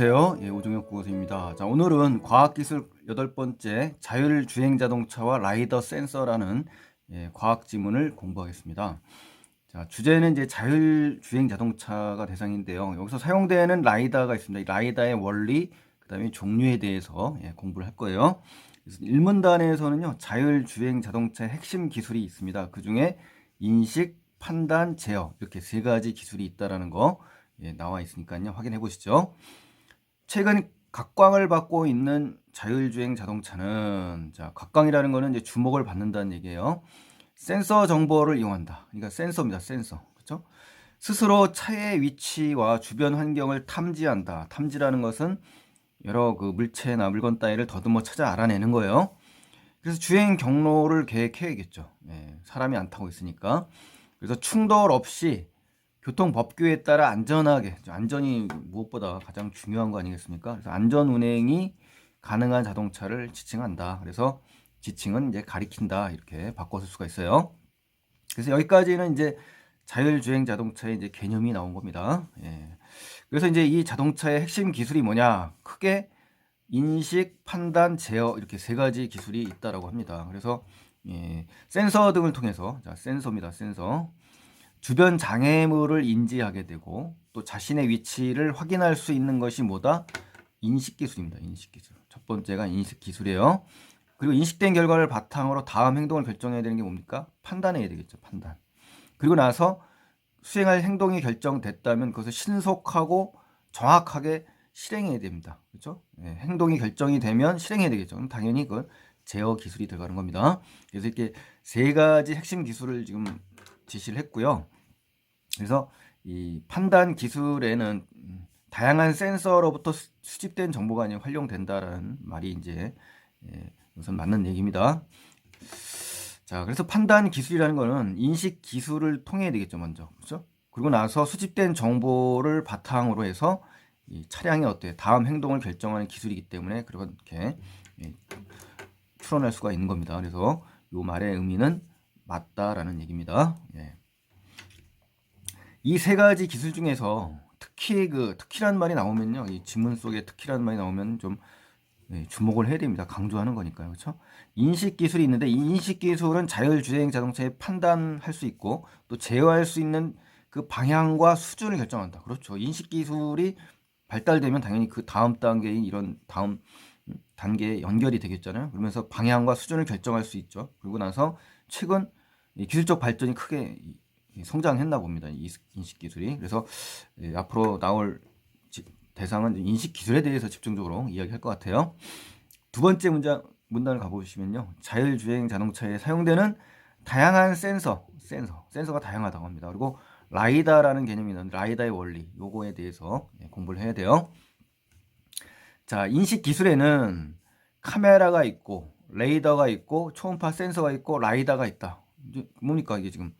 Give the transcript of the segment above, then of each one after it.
안녕하세요. 오종혁 고고수입니다. 자, 오늘은 과학기술 8번째 자율주행 자동차와 라이더 센서라는 과학 지문을 공부하겠습니다. 자, 주제는 이제 자율주행 자동차가 대상인데요. 여기서 사용되는 라이다가 있습니다. 이 라이다의 원리, 그 다음에 종류에 대해서 공부를 할 거예요. 그래서 1문단에서는요, 자율주행 자동차의 핵심 기술이 있습니다. 그 중에 인식, 판단, 제어, 이렇게 세 가지 기술이 있다라는 거 나와 있으니까요. 확인해 보시죠. 최근 각광을 받고 있는 자율주행 자동차는, 자, 각광이라는 거는 이제 주목을 받는다는 얘기예요. 센서 정보를 이용한다. 그러니까 센서입니다. 센서. 그렇죠? 스스로 차의 위치와 주변 환경을 탐지한다. 탐지라는 것은 여러 그 물체나 물건 따위를 더듬어 찾아 알아내는 거예요. 그래서 주행 경로를 계획해야겠죠. 사람이 안 타고 있으니까. 그래서 충돌 없이 교통법규에 따라 안전하게, 안전이 무엇보다 가장 중요한 거 아니겠습니까? 그래서 안전 운행이 가능한 자동차를 지칭한다. 그래서 지칭은 이제 가리킨다, 이렇게 바꿔 쓸 수가 있어요. 그래서 여기까지는 이제 자율주행 자동차의 이제 개념이 나온 겁니다. 그래서 이제 이 자동차의 핵심 기술이 뭐냐? 크게 인식, 판단, 제어, 이렇게 세 가지 기술이 있다라고 합니다. 그래서 센서 등을 통해서, 자, 센서입니다. 센서. 주변 장애물을 인지하게 되고, 또 자신의 위치를 확인할 수 있는 것이 뭐다? 인식기술입니다. 인식기술. 첫 번째가 인식기술이에요. 그리고 인식된 결과를 바탕으로 다음 행동을 결정해야 되는 게 뭡니까? 판단해야 되겠죠. 판단. 그리고 나서 수행할 행동이 결정됐다면 그것을 신속하고 정확하게 실행해야 됩니다. 그렇죠? 행동이 결정이 되면 실행해야 되겠죠. 그럼 당연히 그 제어 기술이 들어가는 겁니다. 그래서 이렇게 세 가지 핵심 기술을 지금 제시를 했고요. 그래서 이 판단 기술에는 다양한 센서로부터 수집된 정보가 이제 활용된다라는 말이 이제 우선 맞는 얘기입니다. 자, 그래서 판단 기술이라는 거는 인식 기술을 통해야 되겠죠, 먼저. 그렇죠? 그리고 나서 수집된 정보를 바탕으로 해서 이 차량이 어때? 다음 행동을 결정하는 기술이기 때문에 그렇게 풀어낼 수가 있는 겁니다. 그래서 이 말의 의미는 맞다라는 얘기입니다. 이 세 가지 기술 중에서 특히 특히란 말이 나오면요, 이 지문 속에 특히란 말이 나오면 좀 주목을 해야 됩니다. 강조하는 거니까요. 그렇죠? 인식 기술이 있는데, 이 인식 기술은 자율주행 자동차에 판단할 수 있고 또 제어할 수 있는 그 방향과 수준을 결정한다. 그렇죠. 인식 기술이 발달되면 당연히 그 다음 단계인 이런 다음 단계에 연결이 되겠잖아요. 그러면서 방향과 수준을 결정할 수 있죠. 그리고 나서 최근 기술적 발전이 크게 성장했나 봅니다. 이 인식 기술이. 그래서 앞으로 나올 대상은 인식 기술에 대해서 집중적으로 이야기할 것 같아요. 두 번째 문단을 가보시면요. 자율주행 자동차에 사용되는 다양한 센서가 다양하다고 합니다. 그리고 라이다라는 개념이 있는데, 라이다의 원리, 요거에 대해서 공부를 해야 돼요. 자, 인식 기술에는 카메라가 있고, 레이더가 있고, 초음파 센서가 있고, 라이다가 있다. 뭡니까, 이게 지금?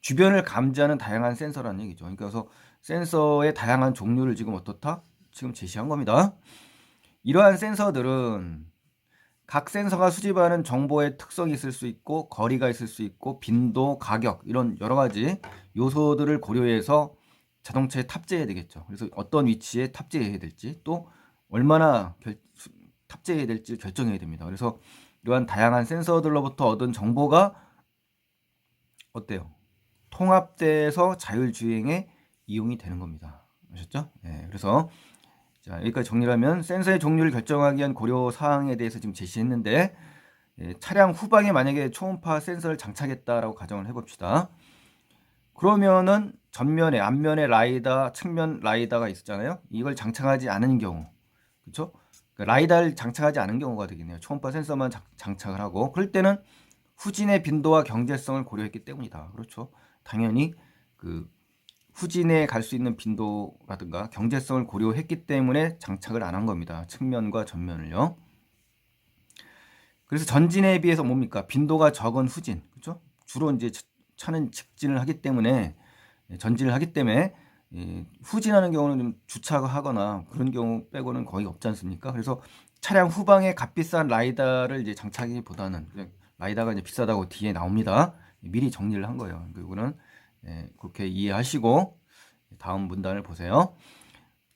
주변을 감지하는 다양한 센서라는 얘기죠. 그러니까 그래서 센서의 다양한 종류를 지금 어떻다? 지금 제시한 겁니다. 이러한 센서들은 각 센서가 수집하는 정보의 특성이 있을 수 있고, 거리가 있을 수 있고, 빈도, 가격, 이런 여러 가지 요소들을 고려해서 자동차에 탑재해야 되겠죠. 그래서 어떤 위치에 탑재해야 될지, 또 얼마나 탑재해야 될지 결정해야 됩니다. 그래서 이러한 다양한 센서들로부터 얻은 정보가 어때요? 통합돼서 자율주행에 이용이 되는 겁니다. 아셨죠? 그래서 자, 여기까지 정리를 하면 센서의 종류를 결정하기 위한 고려 사항에 대해서 지금 제시했는데, 차량 후방에 만약에 초음파 센서를 장착했다라고 가정을 해봅시다. 그러면은 전면에, 앞면에 라이다, 측면 라이다가 있었잖아요. 이걸 장착하지 않은 경우, 그렇죠? 라이다를 장착하지 않은 경우가 되겠네요. 초음파 센서만 장착을 하고, 그럴 때는 후진의 빈도와 경제성을 고려했기 때문이다. 그렇죠? 당연히 그 후진에 갈 수 있는 빈도라든가 경제성을 고려했기 때문에 장착을 안 한 겁니다. 측면과 전면을요. 그래서 전진에 비해서 뭡니까? 빈도가 적은 후진. 그렇죠? 주로 이제 차는 직진을 하기 때문에, 전진을 하기 때문에 후진하는 경우는 좀 주차하거나 그런 경우 빼고는 거의 없지 않습니까? 그래서 차량 후방에 값비싼 라이다를 이제 장착하기보다는, 라이다가 이제 비싸다고 뒤에 나옵니다. 미리 정리를 한 거예요. 그거는 그렇게 이해하시고 다음 문단을 보세요.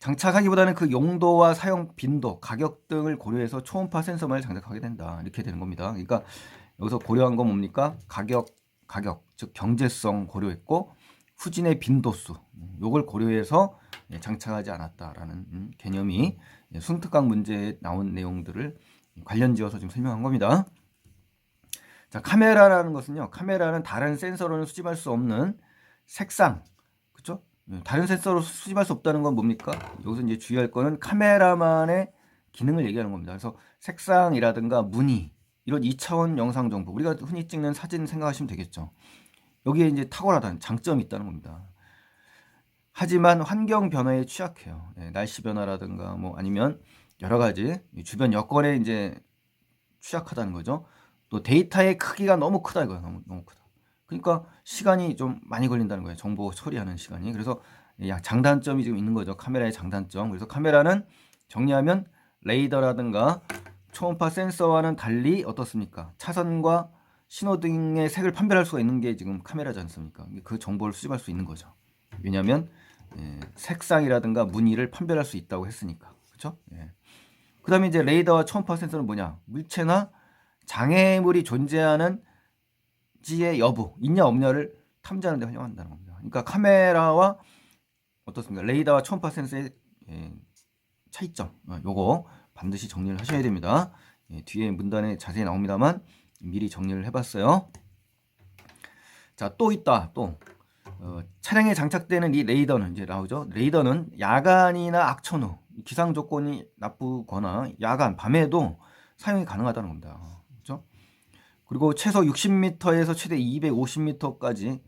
장착하기보다는 그 용도와 사용 빈도, 가격 등을 고려해서 초음파 센서만을 장착하게 된다. 이렇게 되는 겁니다. 그러니까 여기서 고려한 건 뭡니까? 가격, 즉 경제성 고려했고 후진의 빈도수, 요걸 고려해서 장착하지 않았다라는 개념이 순특강 문제에 나온 내용들을 관련지어서 지금 설명한 겁니다. 자, 카메라라는 것은요. 카메라는 다른 센서로는 수집할 수 없는 색상, 그렇죠? 다른 센서로 수집할 수 없다는 건 뭡니까? 여기서 이제 주의할 거는 카메라만의 기능을 얘기하는 겁니다. 그래서 색상이라든가 무늬, 이런 2차원 영상 정보, 우리가 흔히 찍는 사진 생각하시면 되겠죠. 여기에 이제 탁월하다는 장점이 있다는 겁니다. 하지만 환경 변화에 취약해요. 날씨 변화라든가 뭐 아니면 여러 가지 주변 여건에 이제 취약하다는 거죠. 또 데이터의 크기가 너무 크다 이거예요. 너무 크다. 그러니까 시간이 좀 많이 걸린다는 거예요. 정보 처리하는 시간이. 그래서 장단점이 지금 있는 거죠. 카메라의 장단점. 그래서 카메라는 정리하면 레이더라든가 초음파 센서와는 달리 어떻습니까? 차선과 신호등의 색을 판별할 수가 있는 게 지금 카메라지 않습니까? 그 정보를 수집할 수 있는 거죠. 왜냐하면 색상이라든가 무늬를 판별할 수 있다고 했으니까. 그렇죠? 그 다음에 이제 레이더와 초음파 센서는 뭐냐? 물체나 장애물이 존재하는 지의 여부, 있냐 없냐를 탐지하는 데 활용한다는 겁니다. 그러니까 카메라와 어떻습니까? 레이더와 초음파 센서의 차이점, 요거 반드시 정리를 하셔야 됩니다. 뒤에 문단에 자세히 나옵니다만 미리 정리를 해봤어요. 자, 또 있다. 또 차량에 장착되는 이 레이더는 이제 나오죠. 레이더는 야간이나 악천 후 기상 조건이 나쁘거나 야간 밤에도 사용이 가능하다는 겁니다. 그렇죠? 그리고 최소 60m에서 최대 250m까지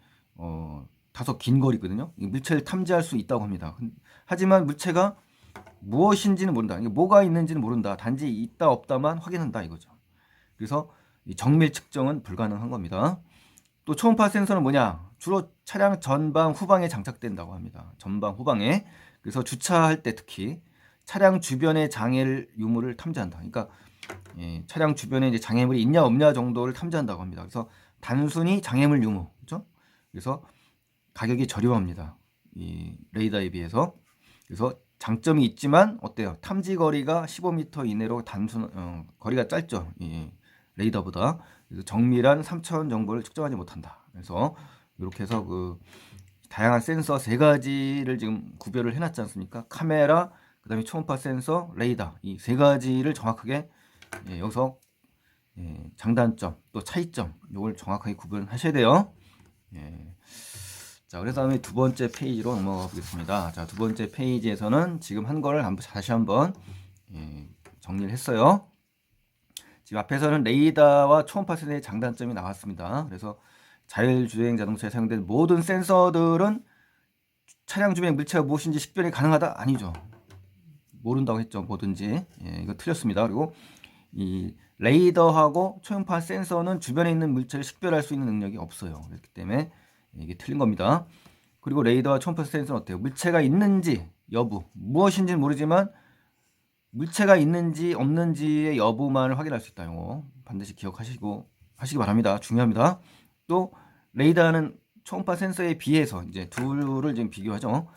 다소 긴 거리거든요. 물체를 탐지할 수 있다고 합니다. 하지만 물체가 무엇인지는 모른다. 이게 뭐가 있는지는 모른다. 단지 있다 없다만 확인한다 이거죠. 그래서 정밀 측정은 불가능한 겁니다. 또 초음파 센서는 뭐냐? 주로 차량 전방 후방에 장착된다고 합니다. 전방 후방에. 그래서 주차할 때 특히 차량 주변의 장애를 유무를 탐지한다. 그러니까 차량 주변에 이제 장애물이 있냐 없냐 정도를 탐지한다고 합니다. 그래서 단순히 장애물 유무, 그렇죠? 그래서 가격이 저렴합니다. 이 레이더에 비해서. 그래서 장점이 있지만 어때요? 탐지 거리가 15m 이내로 거리가 짧죠. 레이더보다. 그래서 정밀한 3차원 정보를 측정하지 못한다. 그래서 이렇게 해서 그 다양한 센서 세 가지를 지금 구별을 해놨지 않습니까? 카메라, 그다음에 초음파 센서, 레이더 이 세 가지를 정확하게 여기서 장단점 또 차이점 이걸 정확하게 구분하셔야 돼요. 자, 그래서 다음에 두 번째 페이지로 넘어가 보겠습니다. 자, 두 번째 페이지에서는 지금 한 거를 다시 한번 정리를 했어요. 지금 앞에서는 레이더와 초음파 센서의 장단점이 나왔습니다. 그래서 자율주행 자동차에 사용된 모든 센서들은 차량 주변의 물체가 무엇인지 식별이 가능하다? 아니죠. 모른다고 했죠. 뭐든지. 이거 틀렸습니다. 그리고 이 레이더하고 초음파 센서는 주변에 있는 물체를 식별할 수 있는 능력이 없어요. 그렇기 때문에 이게 틀린 겁니다. 그리고 레이더와 초음파 센서는 어때요? 물체가 있는지 여부, 무엇인지는 모르지만 물체가 있는지 없는지의 여부만을 확인할 수 있다. 이거 반드시 하시기 바랍니다. 중요합니다. 또 레이더는 초음파 센서에 비해서 이제 둘을 지금 비교하죠.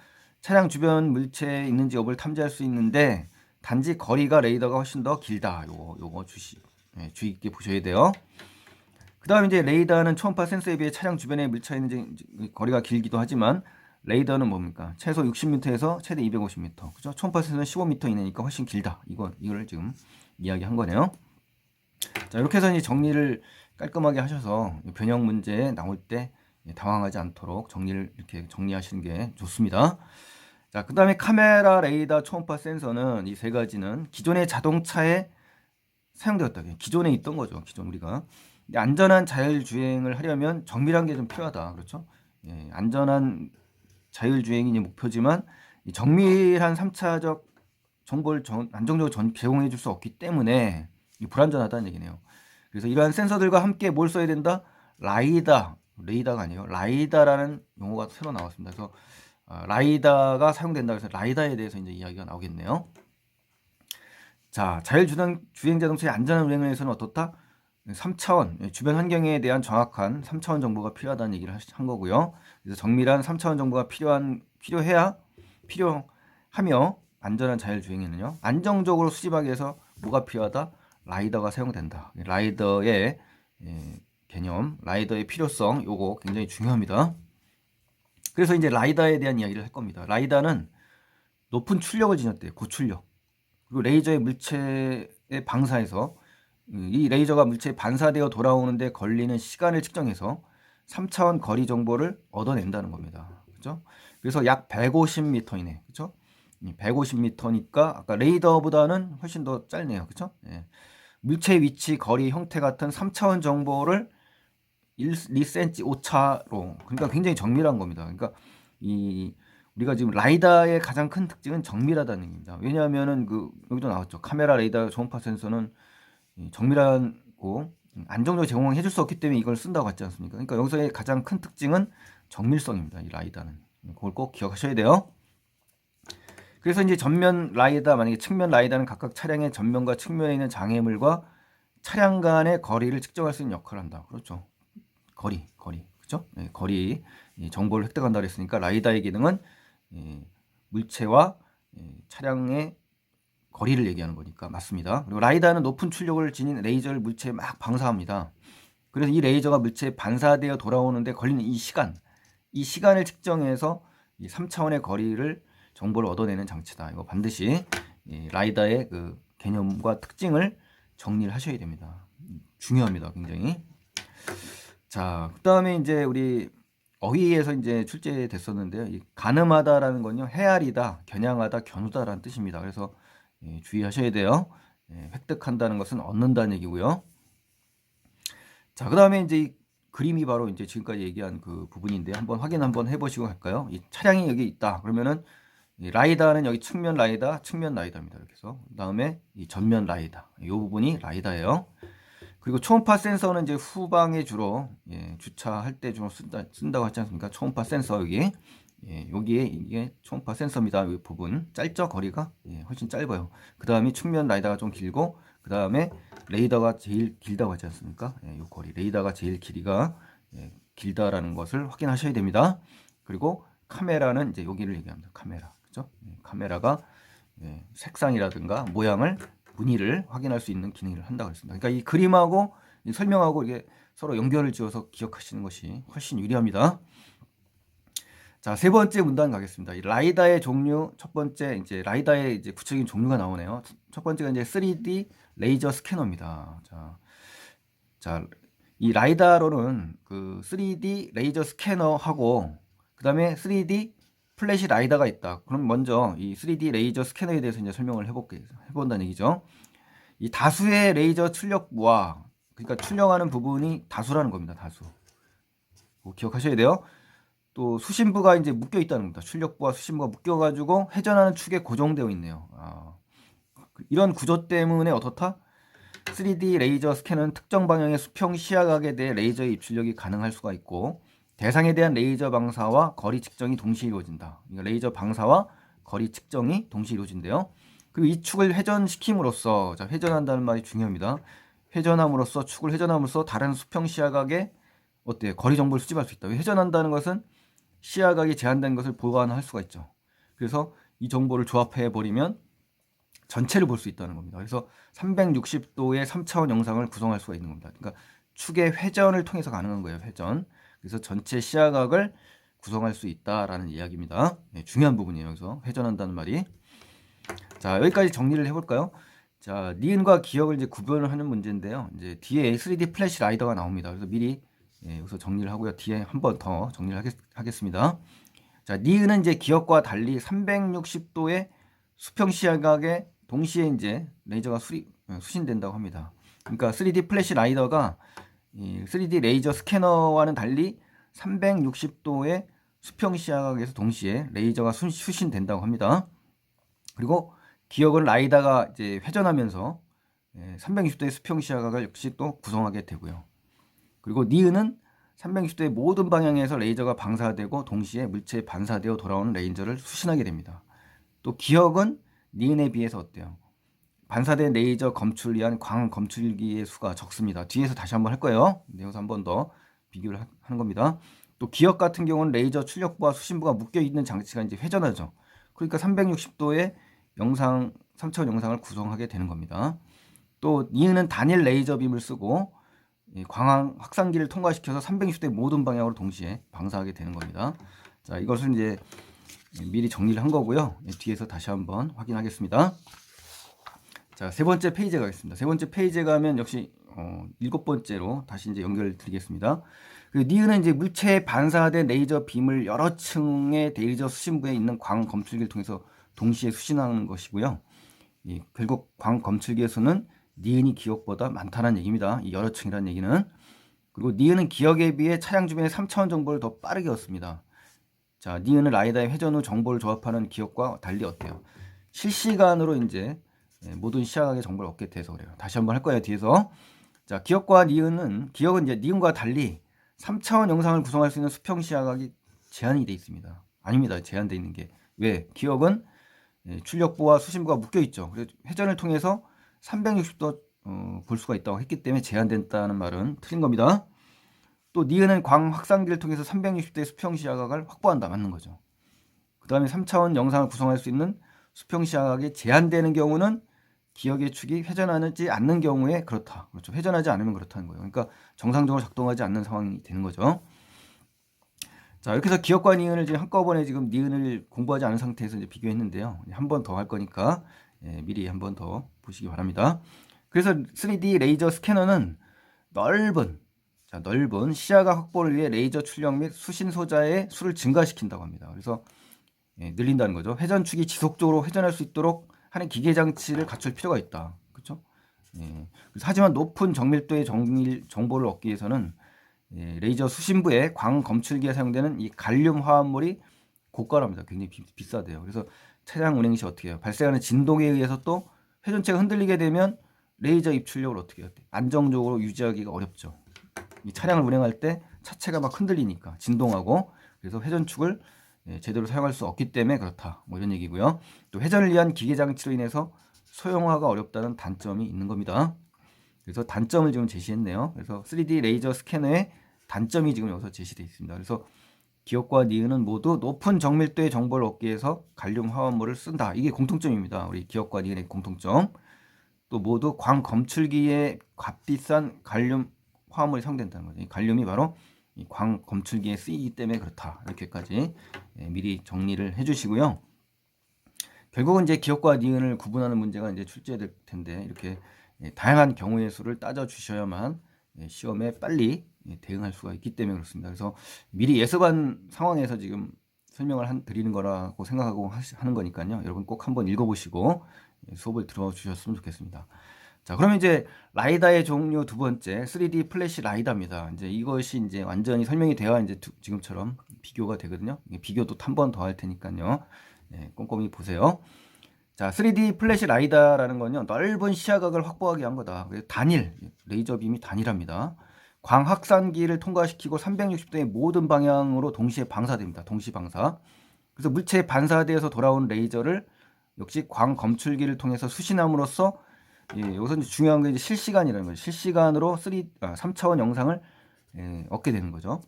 차량 주변 물체에 있는지 여부를 탐지할 수 있는데 단지 거리가 레이더가 훨씬 더 길다. 요거 주의 있게 보셔야 돼요. 그 다음에 이제 레이더는 초음파 센서에 비해 차량 주변에 물체가 있는지 거리가 길기도 하지만 레이더는 뭡니까? 최소 60m에서 최대 250m. 그죠? 초음파 센서는 15m 이내니까 훨씬 길다. 이걸 지금 이야기한 거네요. 자, 이렇게 해서 이제 정리를 깔끔하게 하셔서 변형 문제 나올 때 당황하지 않도록 이렇게 정리하시는 게 좋습니다. 자, 그 다음에 카메라, 레이더, 초음파 센서는 이 세 가지는 기존의 자동차에 사용되었다. 기존에 있던 거죠. 기존 우리가. 안전한 자율주행을 하려면 정밀한 게 좀 필요하다. 그렇죠? 안전한 자율주행이 목표지만 정밀한 3차적 정보를 안정적으로 제공해 줄 수 없기 때문에 불안전하다는 얘기네요. 그래서 이러한 센서들과 함께 뭘 써야 된다? 레이더가 아니에요. 라이다라는 용어가 새로 나왔습니다. 그래서 라이다가 사용된다. 그래서 라이다에 대해서 이제 이야기가 나오겠네요. 자, 자율주행 자동차의 안전한 운행을 위해서는 어떻다? 3차원, 주변 환경에 대한 정확한 3차원 정보가 필요하다는 얘기를 한 거고요. 그래서 정밀한 3차원 정보가 필요하며 안전한 자율주행에는요, 안정적으로 수집하기 위해서 뭐가 필요하다? 라이더가 사용된다. 라이더의 개념, 라이더의 필요성, 요거 굉장히 중요합니다. 그래서 이제 라이더에 대한 이야기를 할 겁니다. 라이더는 높은 출력을 지녔대요. 고출력. 그리고 레이저의 물체의 방사에서 이 레이저가 물체에 반사되어 돌아오는데 걸리는 시간을 측정해서 3차원 거리 정보를 얻어낸다는 겁니다. 그죠? 그래서 약 150m이네. 그죠? 150m니까 아까 레이더보다는 훨씬 더 짧네요. 그죠? 예. 물체 위치, 거리, 형태 같은 3차원 정보를 1cm 오차로, 그러니까 굉장히 정밀한 겁니다. 그러니까 우리가 지금 라이다의 가장 큰 특징은 정밀하다는 얘기입니다. 왜냐하면은 여기도 나왔죠. 카메라, 레이더, 초음파 센서는 정밀하고 안정적으로 제공해 줄 수 없기 때문에 이걸 쓴다고 했지 않습니까? 그러니까 여기서의 가장 큰 특징은 정밀성입니다. 이 라이다는. 그걸 꼭 기억하셔야 돼요. 그래서 이제 전면 라이다, 만약에 측면 라이다는 각각 차량의 전면과 측면에 있는 장애물과 차량 간의 거리를 측정할 수 있는 역할을 한다. 그렇죠. 거리. 그죠? 네, 거리 정보를 획득한다 그랬으니까 라이다의 기능은 물체와 차량의 거리를 얘기하는 거니까 맞습니다. 그리고 라이다는 높은 출력을 지닌 레이저를 물체에 막 방사합니다. 그래서 이 레이저가 물체에 반사되어 돌아오는데 걸리는 이 시간을 측정해서 이 3차원의 거리를 정보를 얻어내는 장치다. 이거 반드시 라이다의 그 개념과 특징을 정리를 하셔야 됩니다. 중요합니다. 굉장히. 자, 그다음에 이제 우리 어휘에서 이제 출제됐었는데요. 이 가늠하다라는 건요, 헤아리다, 겨냥하다, 겨누다라는 뜻입니다. 그래서 주의하셔야 돼요. 획득한다는 것은 얻는다는 얘기고요. 자, 그다음에 이제 이 그림이 바로 이제 지금까지 얘기한 그 부분인데 한번 확인 한번 해보시고 할까요? 이 차량이 여기 있다. 그러면은 이 라이다는 여기 측면 라이다입니다. 이렇게 해서 그다음에 이 전면 라이다. 이 부분이 라이다예요. 그리고 초음파 센서는 이제 후방에 주로 주차할 때 주로 쓴다고 하지 않습니까? 초음파 센서 여기 여기에 이게 초음파 센서입니다. 이 부분 짧죠? 거리가 훨씬 짧아요. 그 다음에 측면 라이다가 좀 길고 그 다음에 레이더가 제일 길다고 하지 않습니까? 이 거리 레이더가 제일 길이가 길다라는 것을 확인하셔야 됩니다. 그리고 카메라는 이제 여기를 얘기합니다. 카메라 그죠? 카메라가 색상이라든가 모양을 무늬를 확인할 수 있는 기능을 한다고 했습니다. 그러니까 이 그림하고 이 설명하고 이게 서로 연결을 지어서 기억하시는 것이 훨씬 유리합니다. 자, 세 번째 문단 가겠습니다. 이 라이다의 종류, 첫 번째 이제 라이다의 이제 구체적인 종류가 나오네요. 첫 번째가 이제 3D 레이저 스캐너입니다. 자, 이 라이다로는 그 3D 레이저 스캐너하고 그다음에 3D 플래시 라이다가 있다. 그럼 먼저 이 3D 레이저 스캐너에 대해서 이제 설명을 해본다는 얘기죠. 이 다수의 레이저 출력부와 그러니까 출력하는 부분이 다수라는 겁니다. 다수. 기억하셔야 돼요. 또 수신부가 이제 묶여 있다는 겁니다. 출력부와 수신부가 묶여가지고 회전하는 축에 고정되어 있네요. 이런 구조 때문에 어떻다? 3D 레이저 스캐너는 특정 방향의 수평 시야각에 대해 레이저의 입출력이 가능할 수가 있고 대상에 대한 레이저 방사와 거리 측정이 동시에 이루어진다. 그러니까 레이저 방사와 거리 측정이 동시에 이루어진대요. 그리고 이 축을 회전시킴으로써, 자, 회전한다는 말이 중요합니다. 회전함으로써, 축을 회전함으로써 다른 수평 시야각에 어때요? 거리 정보를 수집할 수 있다. 회전한다는 것은 시야각이 제한된 것을 보완할 수가 있죠. 그래서 이 정보를 조합해 버리면 전체를 볼 수 있다는 겁니다. 그래서 360도의 3차원 영상을 구성할 수가 있는 겁니다. 그러니까 축의 회전을 통해서 가능한 거예요. 회전. 그래서 전체 시야각을 구성할 수 있다라는 이야기입니다. 중요한 부분이에요. 여기서 회전한다는 말이. 자, 여기까지 정리를 해볼까요? 자, 니은과 기억을 이제 구별을 하는 문제인데요. 이제 뒤에 3D 플래시 라이더가 나옵니다. 그래서 미리 여기서 정리를 하고요. 뒤에 한 번 더 정리를 하겠습니다. 자, 니은은 이제 기억과 달리 360도의 수평 시야각에 동시에 이제 레이저가 수신된다고 합니다. 그러니까 3D 플래시 라이더가 이 3D 레이저 스캐너와는 달리 360도의 수평 시야각에서 동시에 레이저가 수신된다고 합니다. 그리고 기억은 라이다가 이제 회전하면서 360도의 수평 시야각을 역시 또 구성하게 되고요. 그리고 니은은 360도의 모든 방향에서 레이저가 방사되고 동시에 물체에 반사되어 돌아오는 레이저를 수신하게 됩니다. 또 기억은 니은에 비해서 어때요? 반사된 레이저 검출을 위한 광 검출기의 수가 적습니다. 뒤에서 다시 한번 할 거예요. 여기서 한 번 더 비교를 하는 겁니다. 또 기억 같은 경우는 레이저 출력부와 수신부가 묶여 있는 장치가 이제 회전하죠. 그러니까 360도의 영상 3차원 영상을 구성하게 되는 겁니다. 또 니은은 단일 레이저 빔을 쓰고 광학 확산기를 통과시켜서 360도 모든 방향으로 동시에 방사하게 되는 겁니다. 자, 이것을 이제 미리 정리를 한 거고요. 뒤에서 다시 한번 확인하겠습니다. 자, 세 번째 페이지에 가겠습니다. 세 번째 페이지에 가면 역시 7번째로 다시 이제 연결을 드리겠습니다. 그 니은은 이제 물체에 반사된 레이저 빔을 여러 층의 레이저 수신부에 있는 광 검출기를 통해서 동시에 수신하는 것이고요. 결국 광 검출기에서는 니은이 기억보다 많다는 얘기입니다. 이 여러 층이라는 얘기는. 그리고 니은은 기억에 비해 차량 주변의 3차원 정보를 더 빠르게 얻습니다. 자, 니은은 라이다의 회전 후 정보를 조합하는 기억과 달리 어때요? 실시간으로 이제 모든 시야각의 정보를 얻게 돼서 그래요. 다시 한번 할 거예요, 뒤에서. 자, 기억과 니은은, 기억은 이제 니은과 달리 3차원 영상을 구성할 수 있는 수평 시야각이 제한이 돼 있습니다. 아닙니다. 제한돼 있는 게. 왜? 기억은 출력부와 수신부가 묶여 있죠. 그래서 회전을 통해서 360도 볼 수가 있다고 했기 때문에 제한된다는 말은 틀린 겁니다. 또 니은은 광 확산기를 통해서 360도의 수평 시야각을 확보한다. 맞는 거죠. 그 다음에 3차원 영상을 구성할 수 있는 수평 시야각이 제한되는 경우는 기억의 축이 회전하지 않는 경우에 그렇다. 그렇죠. 회전하지 않으면 그렇다는 거예요. 그러니까 정상적으로 작동하지 않는 상황이 되는 거죠. 자, 이렇게 해서 기억과 니은을 지금 한꺼번에 지금 니은을 공부하지 않은 상태에서 이제 비교했는데요. 한 번 더 할 거니까 미리 한 번 더 보시기 바랍니다. 그래서 3D 레이저 스캐너는 넓은 시야각 확보를 위해 레이저 출력 및 수신 소자의 수를 증가시킨다고 합니다. 그래서 늘린다는 거죠. 회전축이 지속적으로 회전할 수 있도록 하는 기계 장치를 갖출 필요가 있다. 그렇죠? 하지만 높은 정밀도의 정보를 얻기 위해서는 레이저 수신부에 광 검출기에 사용되는 이 갈륨 화합물이 고가랍니다. 굉장히 비싸대요. 그래서 차량 운행 시 어떻게 해요? 발생하는 진동에 의해서 또 회전체가 흔들리게 되면 레이저 입출력을 어떻게 해요? 안정적으로 유지하기가 어렵죠. 이 차량을 운행할 때 차체가 막 흔들리니까 진동하고, 그래서 회전축을 제대로 사용할 수 없기 때문에 그렇다. 뭐 이런 얘기고요. 또 회전을 위한 기계 장치로 인해서 소형화가 어렵다는 단점이 있는 겁니다. 그래서 단점을 지금 제시했네요. 그래서 3D 레이저 스캐너의 단점이 지금 여기서 제시되어 있습니다. 그래서 기억과 니은은 모두 높은 정밀도의 정보를 얻기 위해서 갈륨 화합물을 쓴다. 이게 공통점입니다. 우리 기억과 니은의 공통점. 또 모두 광 검출기에 값비싼 갈륨 화합물이 사용된다는 거죠. 이 갈륨이 바로 이 광 검출기에 쓰이기 때문에 그렇다. 이렇게까지 미리 정리를 해주시고요. 결국은 이제 기억과 니은을 구분하는 문제가 이제 출제될 텐데, 이렇게 다양한 경우의 수를 따져 주셔야만 시험에 빨리 대응할 수가 있기 때문에 그렇습니다. 그래서 미리 예습한 상황에서 지금 설명을 드리는 거라고 생각하고 하는 거니까요. 여러분 꼭 한번 읽어보시고 수업을 들어주셨으면 좋겠습니다. 자, 그러면 이제 라이다의 종류 두 번째, 3D 플래시 라이다입니다. 이제 이것이 이제 완전히 설명이 되어야 이제 지금처럼 비교가 되거든요. 비교도 한 번 더 할 테니까요. 꼼꼼히 보세요. 자, 3D 플래시 라이다라는 건요, 넓은 시야각을 확보하기 위한 거다. 단일, 레이저 빔이 단일합니다. 광 확산기를 통과시키고 360도의 모든 방향으로 동시에 방사됩니다. 동시 방사. 그래서 물체에 반사되어서 돌아온 레이저를 역시 광 검출기를 통해서 수신함으로써, 여기서 이제 중요한 게 이제 실시간이라는 거죠. 실시간으로 3차원 영상을 얻게 되는 거죠.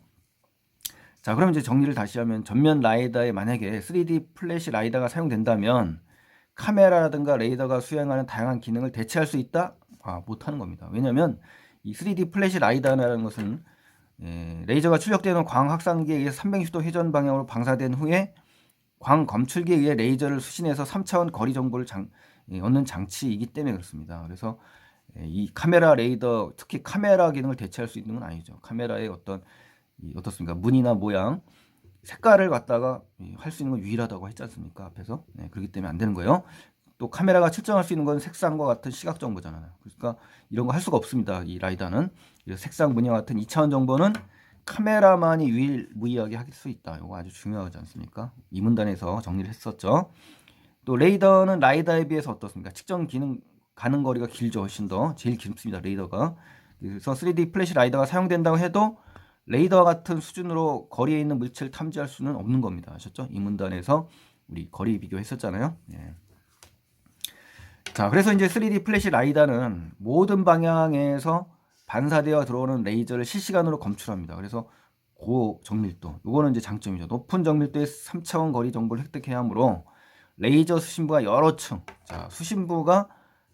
자, 그럼 이제 정리를 다시 하면, 전면 라이다에 만약에 3D 플래시 라이다가 사용된다면 카메라라든가 레이더가 수행하는 다양한 기능을 대체할 수 있다? 못하는 겁니다. 왜냐하면 이 3D 플래시 라이다라는 것은 레이저가 출력되는 광 확산기에 의해서 360도 회전 방향으로 방사된 후에 광 검출기에 의해 레이저를 수신해서 3차원 거리 정보를 얻는 장치이기 때문에 그렇습니다. 그래서 이 카메라 레이더, 특히 카메라 기능을 대체할 수 있는 건 아니죠. 카메라의 어떻습니까? 무늬나 모양, 색깔을 갖다가 할 수 있는 건 유일하다고 했지 않습니까? 앞에서. 그렇기 때문에 안 되는 거예요. 또 카메라가 측정할 수 있는 건 색상과 같은 시각 정보잖아요. 그러니까 이런 거 할 수가 없습니다. 이 라이다는. 색상, 무늬와 같은 2차원 정보는 카메라만이 유일무이하게 할 수 있다. 이거 아주 중요하지 않습니까? 이 문단에서 정리를 했었죠. 또 레이더는 라이다에 비해서 어떻습니까? 측정 기능 가는 거리가 길죠. 훨씬 더. 제일 길습니다. 레이더가. 그래서 3D 플래시 라이더가 사용된다고 해도 레이더와 같은 수준으로 거리에 있는 물체를 탐지할 수는 없는 겁니다. 아셨죠? 이 문단에서 우리 거리 비교했었잖아요. 자, 그래서 이제 3D 플래시 라이다는 모든 방향에서 반사되어 들어오는 레이저를 실시간으로 검출합니다. 그래서 고정밀도, 요거는 이제 장점이죠. 높은 정밀도의 3차원 거리 정보를 획득해야 하므로 레이저 수신부가 여러 층. 자, 수신부가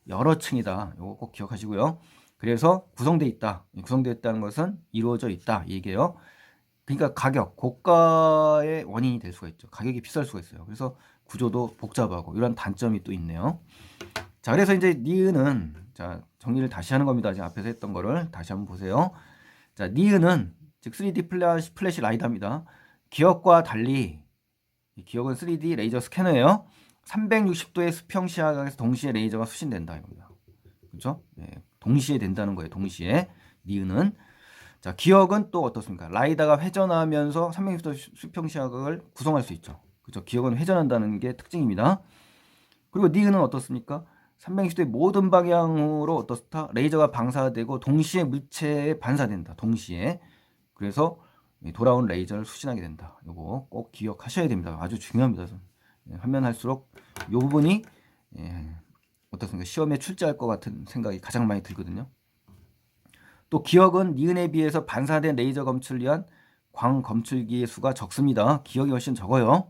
여러 층이다. 이거 꼭 기억하시고요. 그래서 구성되어 있다. 구성되어 있다는 것은 이루어져 있다. 이 얘기예요. 그러니까 가격, 고가의 원인이 될 수가 있죠. 가격이 비쌀 수가 있어요. 그래서 구조도 복잡하고 이런 단점이 또 있네요. 자, 그래서 이제 니은은 자, 정리를 다시 하는 겁니다. 지금 앞에서 했던 거를 다시 한번 보세요. 자, 니은은 즉 3D 플래시 라이다입니다. 기억과 달리 기억은 3D 레이저 스캐너예요. 360도의 수평 시야각에서 동시에 레이저가 수신된다 이겁니다. 그렇죠? 네, 동시에 된다는 거예요. 동시에 니은은 자, 기억은 또 어떻습니까? 라이다가 회전하면서 360도 수평 시야각을 구성할 수 있죠. 그렇죠? 기억은 회전한다는 게 특징입니다. 그리고 니은은 어떻습니까? 360도의 모든 방향으로 어떻다? 레이저가 방사되고 동시에 물체에 반사된다. 동시에. 그래서 돌아온 레이저를 수신하게 된다. 이거 꼭 기억하셔야 됩니다. 아주 중요합니다. 하면 할수록 이 부분이 어떻습니까? 시험에 출제할 것 같은 생각이 가장 많이 들거든요. 또 기억은 니은에 비해서 반사된 레이저 검출을 위한 광 검출기의 수가 적습니다. 기억이 훨씬 적어요.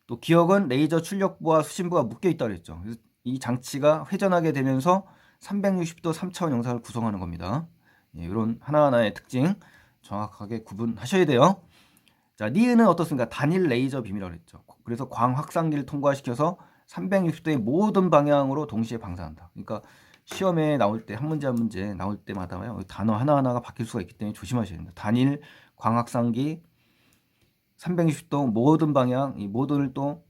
또 기억은 레이저 출력부와 수신부가 묶여 있다고 했죠. 그래서 이 장치가 회전하게 되면서 360도 3차원 영상을 구성하는 겁니다. 이런 하나하나의 특징 정확하게 구분하셔야 돼요. 자, 니은은 어떻습니까? 단일 레이저 빔이라고 했죠. 그래서 광 확산기를 통과시켜서 360도의 모든 방향으로 동시에 방사한다. 그러니까 시험에 나올 때 한 문제 한 문제 나올 때마다요. 단어 하나하나가 바뀔 수가 있기 때문에 조심하셔야 됩니다. 단일 광 확산기 360도 모든 방향, 이 모든을 또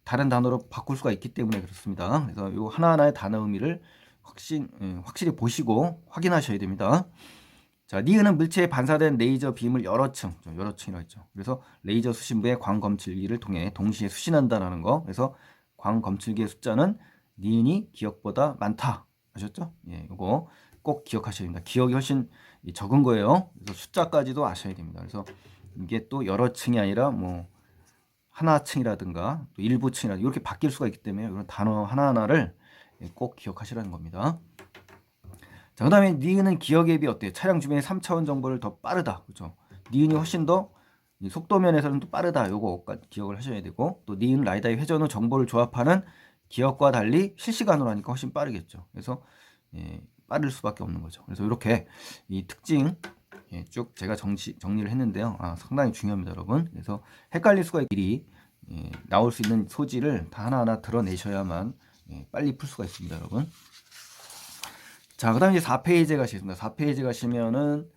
다른 단어로 바꿀 수가 있기 때문에 그렇습니다. 그래서 이 하나하나의 단어 의미를 확실히 보시고 확인하셔야 됩니다. 자, 니은은 물체에 반사된 레이저 빔을 여러 층이라고 했죠. 그래서 레이저 수신부의 광 검출기를 통해 동시에 수신한다는 거. 그래서 광 검출기의 숫자는 니은이 기억보다 많다. 아셨죠? 예, 이거 꼭 기억하셔야 됩니다. 기억이 훨씬 적은 거예요. 그래서 숫자까지도 아셔야 됩니다. 그래서 이게 또 여러 층이 아니라 뭐 하나층이라든가 또 일부 층이라든가 이렇게 바뀔 수가 있기 때문에 이런 단어 하나하나를 꼭 기억하시라는 겁니다. 자, 그 다음에 니은은 기억에 비해 어때요? 차량 주변의 3차원 정보를 더 빠르다. 그렇죠? 니은이 훨씬 더 속도면에서는 또 빠르다. 요거 기억을 하셔야 되고 또 니은 라이다의 회전 후 정보를 조합하는 기억과 달리 실시간으로 하니까 훨씬 빠르겠죠. 그래서 빠를 수밖에 없는 거죠. 그래서 이렇게 이 특징 쭉 제가 정리를 했는데요. 상당히 중요합니다, 여러분. 그래서 헷갈릴 수가 있기 나올 수 있는 소지를 다 하나하나 드러내셔야만 빨리 풀 수가 있습니다, 여러분. 자, 그 다음에 이제 4페이지에 가시겠습니다. 4페이지 가시면은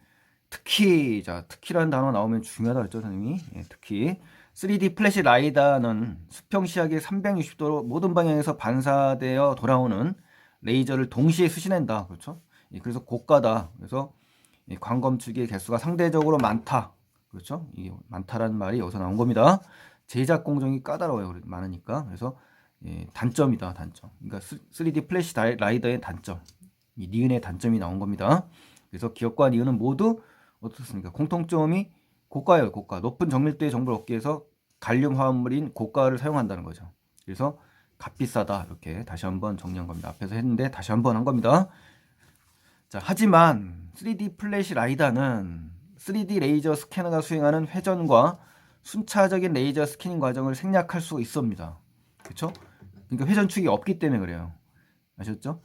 특히라는 단어 나오면 중요하다 그랬죠, 선생님이. 특히 3D 플래시 라이다는 수평 시야각이 360도로 모든 방향에서 반사되어 돌아오는 레이저를 동시에 수신한다. 그렇죠? 그래서 고가다. 그래서 광 검출기의 개수가 상대적으로 많다. 그렇죠? 이게 많다라는 말이 여기서 나온 겁니다. 제작 공정이 까다로워요. 많으니까. 그래서 단점이다. 단점. 그러니까 3D 플래시 라이더의 단점. 이 니은의 단점이 나온 겁니다. 그래서 기억과 니은은 모두 어떻습니까? 공통점이 고가예요. 고가. 높은 정밀도의 정보를 얻기 위해서 갈륨 화합물인 고가를 사용한다는 거죠. 그래서 값비싸다. 이렇게 다시 한번 정리한 겁니다. 앞에서 했는데 다시 한번 한 겁니다. 자, 하지만 3D 플래시 라이다는 3D 레이저 스캐너가 수행하는 회전과 순차적인 레이저 스캐닝 과정을 생략할 수 있습니다. 그렇죠? 그러니까 회전축이 없기 때문에 그래요. 아셨죠?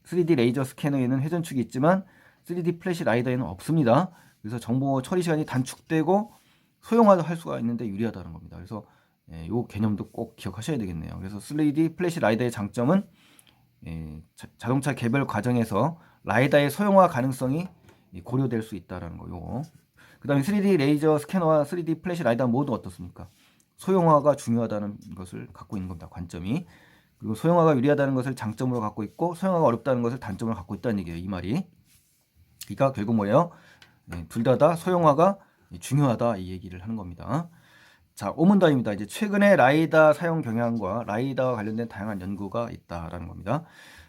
3D 레이저 스캐너에는 회전축이 있지만 3D 플래시 라이더에는 없습니다. 그래서 정보 처리 시간이 단축되고 소형화할 수가 있는데 유리하다는 겁니다. 그래서 이 개념도 꼭 기억하셔야 되겠네요. 그래서 3D 플래시 라이더의 장점은 자동차 개별 과정에서 라이다의 소형화 가능성이 고려될 수 있다는 거. 요거. 그다음에 3D 레이저 스캐너와 3D 플래시 라이더 모두 어떻습니까? 소형화가 중요하다는 것을 갖고 있는 겁니다. 관점이. 그리고 소형화가 유리하다는 것을 장점으로 갖고 있고 소형화가 어렵다는 것을 단점으로 갖고 있다는 얘기예요. 이 말이. 그러니까 결국 뭐예요? 둘 다 소형화가 중요하다 이 얘기를 하는 겁니다. 자, 오문답입니다. 이제 최근에 라이다 사용 경향과 라이다와 관련된 다양한 연구가 있다라는 겁니다.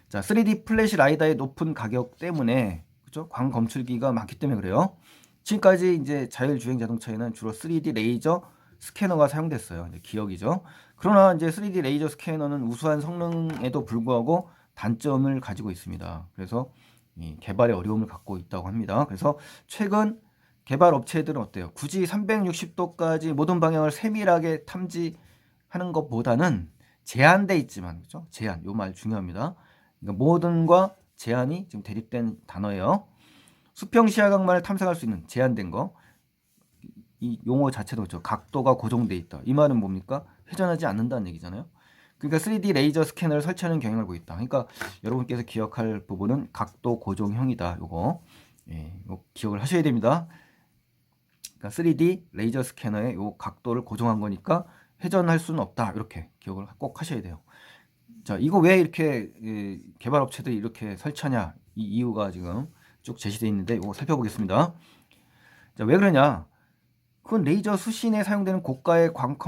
자, 3D 플래시 라이다의 높은 가격 때문에 그렇죠? 광 검출기가 많기 때문에 그래요. 지금까지 이제 자율주행 자동차에는 주로 3D 레이저 스캐너가 사용됐어요. 이제 기억이죠. 그러나 이제 3D 레이저 스캐너는 우수한 성능에도 불구하고 단점을 가지고 있습니다. 그래서 이 개발에 어려움을 갖고 있다고 합니다. 그래서 최근 개발 업체들은 어때요? 굳이 360도까지 모든 방향을 세밀하게 탐지하는 것보다는 제한돼 있지만, 그죠? 제한, 요 말 중요합니다. 그러니까 모든과 제한이 지금 대립된 단어예요. 수평 시야각만을 탐색할 수 있는 제한된 거. 이 용어 자체도 그렇죠. 각도가 고정돼 있다. 이 말은 뭡니까? 회전하지 않는다는 얘기잖아요. 그러니까 3D 레이저 스캐너를 설치하는 경향을 보고 있다. 그러니까 여러분께서 기억할 부분은 각도 고정형이다. 요거. 예, 이거 기억을 하셔야 됩니다. 그러니까 3D 레이저 스캐너의 요 각도를 고정한 거니까 회전할 수는 없다. 이렇게 기억을 꼭 하셔야 돼요. 자, 이거 왜 이렇게 개발 업체들이 이렇게 설치하냐? 이 이유가 지금 쭉 제시되어 있는데 이거 살펴보겠습니다. 자, 왜 그러냐? 그건 레이저 수신에 사용되는 고가의 광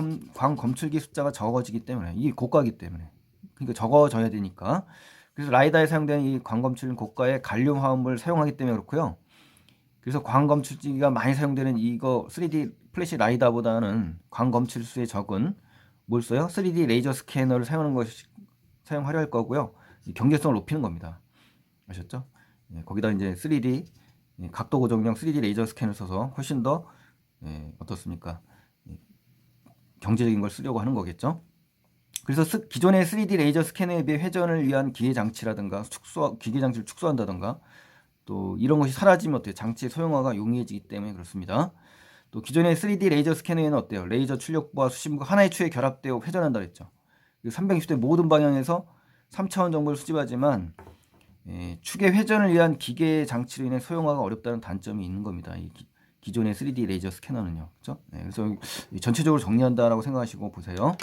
검출기 숫자가 적어지기 때문에, 이게 고가이기 때문에, 그러니까 적어져야 되니까. 그래서 라이다에 사용되는 이 광 검출 고가의 갈륨 화합물을 사용하기 때문에 그렇고요. 그래서 광 검출기가 많이 사용되는 이거 3D 플래시 라이다보다는 광 검출수에 적은 뭘 써요? 3D 레이저 스캐너를 사용하려 할 거고요. 경제성을 높이는 겁니다. 아셨죠? 예, 거기다 이제 3D 각도 고정형 3D 레이저 스캐너를 써서 훨씬 더 어떻습니까? 경제적인 걸 쓰려고 하는 거겠죠. 그래서 기존의 3D 레이저 스캐너에 비해 회전을 위한 기계 장치라든가 기계 장치를 축소한다든가 또 이런 것이 사라지면 어때요? 장치의 소형화가 용이해지기 때문에 그렇습니다. 또 기존의 3D 레이저 스캐너에는 어때요? 레이저 출력부와 수신부가 하나의 축에 결합되어 회전한다 그랬죠. 360도 모든 방향에서 3차원 정보를 수집하지만 축의 회전을 위한 기계 장치로 인해 소형화가 어렵다는 단점이 있는 겁니다. 이 기존의 3D 레이저 스캐너는요. 그렇죠? 그래서 전체적으로 정리한다라고 생각하시고 보세요.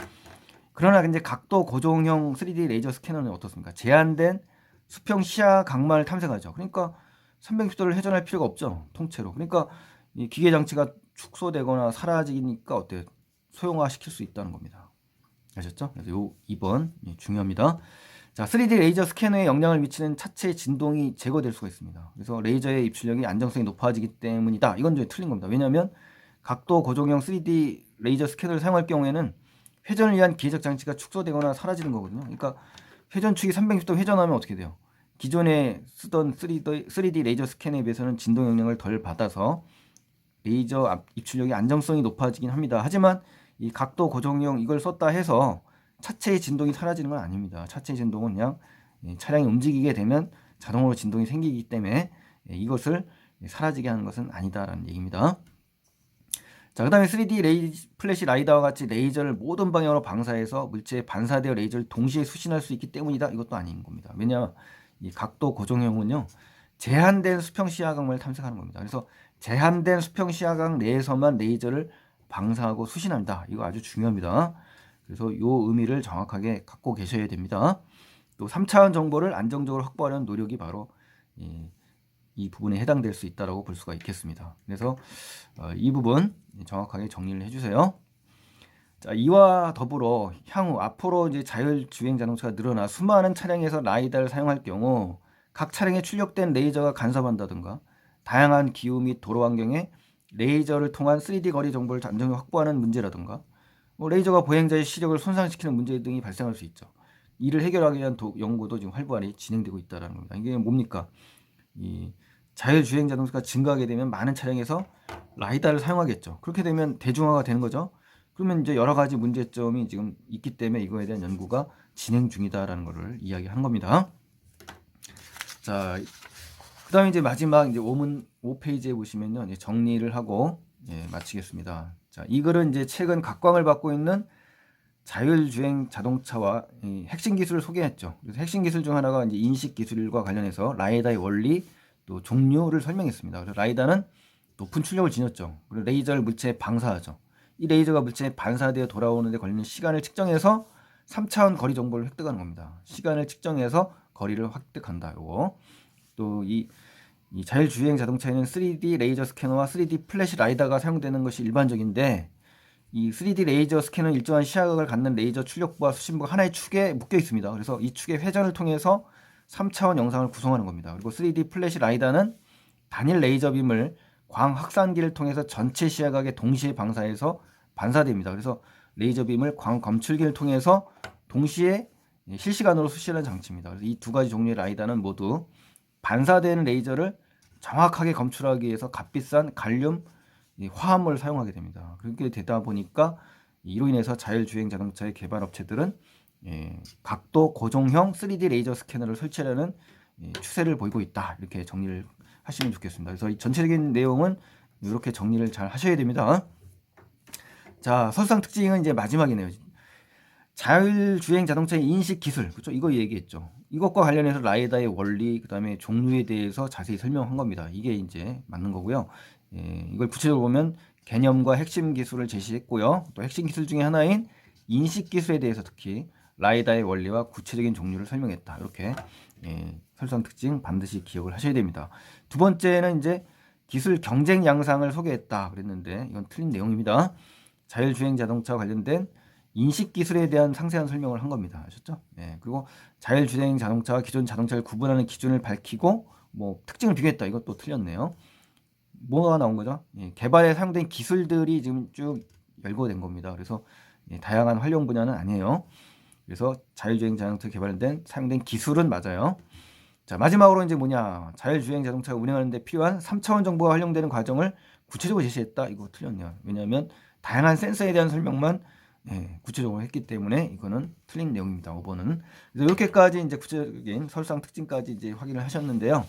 그러나 이제 각도 고정형 3D 레이저 스캐너는 어떻습니까? 제한된 수평 시야 각만을 탐색하죠. 그러니까 360도를 회전할 필요가 없죠. 통째로. 그러니까 이 기계 장치가 축소되거나 사라지니까 어때요? 소형화 시킬 수 있다는 겁니다. 아셨죠? 그래서 요 2번 중요합니다. 자, 3D 레이저 스캐너에 영향을 미치는 차체 진동이 제거될 수가 있습니다. 그래서 레이저의 입출력이 안정성이 높아지기 때문이다. 이건 좀 틀린 겁니다. 왜냐하면 각도 고정형 3D 레이저 스캐너를 사용할 경우에는 회전을 위한 기계적 장치가 축소되거나 사라지는 거거든요. 그러니까 회전축이 360도 회전하면 어떻게 돼요? 기존에 쓰던 3D 레이저 스캐너에 비해서는 진동 영향을 덜 받아서 레이저 입출력이 안정성이 높아지긴 합니다. 하지만 이 각도 고정형 이걸 썼다 해서 차체의 진동이 사라지는 건 아닙니다. 차체의 진동은 그냥 차량이 움직이게 되면 자동으로 진동이 생기기 때문에 이것을 사라지게 하는 것은 아니다라는 얘기입니다. 자, 그 다음에 3D 플래시 라이다와 같이 레이저를 모든 방향으로 방사해서 물체에 반사되어 레이저를 동시에 수신할 수 있기 때문이다. 이것도 아닌 겁니다. 왜냐, 이 각도 고정형은요, 제한된 수평 시야각을 탐색하는 겁니다. 그래서 제한된 수평 시야각 내에서만 레이저를 방사하고 수신한다. 이거 아주 중요합니다. 그래서 이 의미를 정확하게 갖고 계셔야 됩니다. 또 3차원 정보를 안정적으로 확보하려는 노력이 바로 이 부분에 해당될 수 있다고 볼 수가 있겠습니다. 그래서 이 부분 정확하게 정리를 해주세요. 자, 이와 더불어 향후 앞으로 이제 자율주행 자동차가 늘어나 수많은 차량에서 라이다를 사용할 경우 각 차량에 출력된 레이저가 간섭한다든가 다양한 기후 및 도로 환경에 레이저를 통한 3D 거리 정보를 안정적으로 확보하는 문제라든가 레이저가 보행자의 시력을 손상시키는 문제 등이 발생할 수 있죠. 이를 해결하기 위한 연구도 지금 활발히 진행되고 있다는 겁니다. 이게 뭡니까? 이 자율주행 자동차가 증가하게 되면 많은 차량에서 라이다를 사용하겠죠. 그렇게 되면 대중화가 되는 거죠. 그러면 이제 여러 가지 문제점이 지금 있기 때문에 이거에 대한 연구가 진행 중이다라는 것을 이야기한 겁니다. 자, 그다음에 이제 마지막 이제 5페이지에 보시면요, 이제 정리를 하고 마치겠습니다. 자, 이 글은 이제 최근 각광을 받고 있는 자율주행 자동차와 핵심 기술을 소개했죠. 그래서 핵심 기술 중 하나가 이제 인식 기술과 관련해서 라이다의 원리 또 종류를 설명했습니다. 그래서 라이다는 높은 출력을 지녔죠. 그리고 레이저를 물체에 방사하죠. 이 레이저가 물체에 반사되어 돌아오는 데 걸리는 시간을 측정해서 3차원 거리 정보를 획득하는 겁니다. 시간을 측정해서 거리를 획득한다. 요거. 또 이 자율주행 자동차에는 3D 레이저 스캐너와 3D 플래시 라이다가 사용되는 것이 일반적인데 이 3D 레이저 스캐너는 일정한 시야각을 갖는 레이저 출력부와 수신부가 하나의 축에 묶여 있습니다. 그래서 이 축의 회전을 통해서 3차원 영상을 구성하는 겁니다. 그리고 3D 플래시 라이다는 단일 레이저 빔을 광 확산기를 통해서 전체 시야각에 동시에 방사해서 반사됩니다. 그래서 레이저 빔을 광 검출기를 통해서 동시에 실시간으로 수신하는 장치입니다. 그래서 이 두 가지 종류의 라이다는 모두 반사되는 레이저를 정확하게 검출하기 위해서 값비싼 갈륨 화합물을 사용하게 됩니다. 그렇게 되다 보니까 이로 인해서 자율주행 자동차의 개발 업체들은 각도 고정형 3D 레이저 스캐너를 설치하려는 추세를 보이고 있다. 이렇게 정리를 하시면 좋겠습니다. 그래서 이 전체적인 내용은 이렇게 정리를 잘 하셔야 됩니다. 자, 설상 특징은 이제 마지막이네요. 자율주행 자동차의 인식 기술, 그렇죠? 이거 얘기했죠. 이것과 관련해서 라이다의 원리, 그 다음에 종류에 대해서 자세히 설명한 겁니다. 이게 이제 맞는 거고요. 이걸 구체적으로 보면 개념과 핵심 기술을 제시했고요. 또 핵심 기술 중에 하나인 인식 기술에 대해서 특히 라이다의 원리와 구체적인 종류를 설명했다. 이렇게 설상 특징 반드시 기억을 하셔야 됩니다. 두 번째는 이제 기술 경쟁 양상을 소개했다 그랬는데 이건 틀린 내용입니다. 자율주행 자동차 관련된 인식 기술에 대한 상세한 설명을 한 겁니다. 아셨죠? 그리고 자율주행 자동차와 기존 자동차를 구분하는 기준을 밝히고 뭐 특징을 비교했다. 이것도 틀렸네요. 뭐가 나온 거죠? 개발에 사용된 기술들이 지금 쭉 열거된 겁니다. 그래서 다양한 활용 분야는 아니에요. 그래서 자율주행 자동차 개발된 사용된 기술은 맞아요. 자, 마지막으로 이제 뭐냐? 자율주행 자동차를 운행하는 데 필요한 3차원 정보가 활용되는 과정을 구체적으로 제시했다. 이거 틀렸네요. 왜냐하면 다양한 센서에 대한 설명만 구체적으로 했기 때문에 이거는 틀린 내용입니다. 5번은. 그래서 이렇게까지 이제 구체적인 설상 특징까지 이제 확인을 하셨는데요.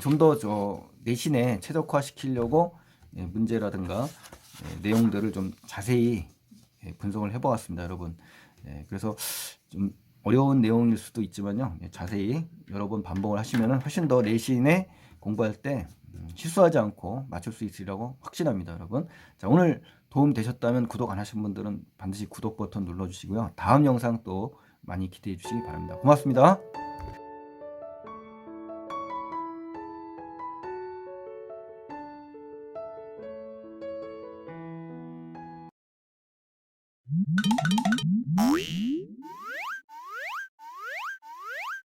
좀 더 내신에 최적화 시키려고 문제라든가 내용들을 좀 자세히 분석을 해보았습니다, 여러분. 그래서 좀 어려운 내용일 수도 있지만요. 자세히 여러 번 반복을 하시면 훨씬 더 내신에 공부할 때 실수하지 않고 맞출 수 있으리라고 확신합니다, 여러분. 자, 오늘 도움 되셨다면 구독 안 하신 분들은 반드시 구독 버튼 눌러주시고요. 다음 영상 또 많이 기대해 주시기 바랍니다. 고맙습니다.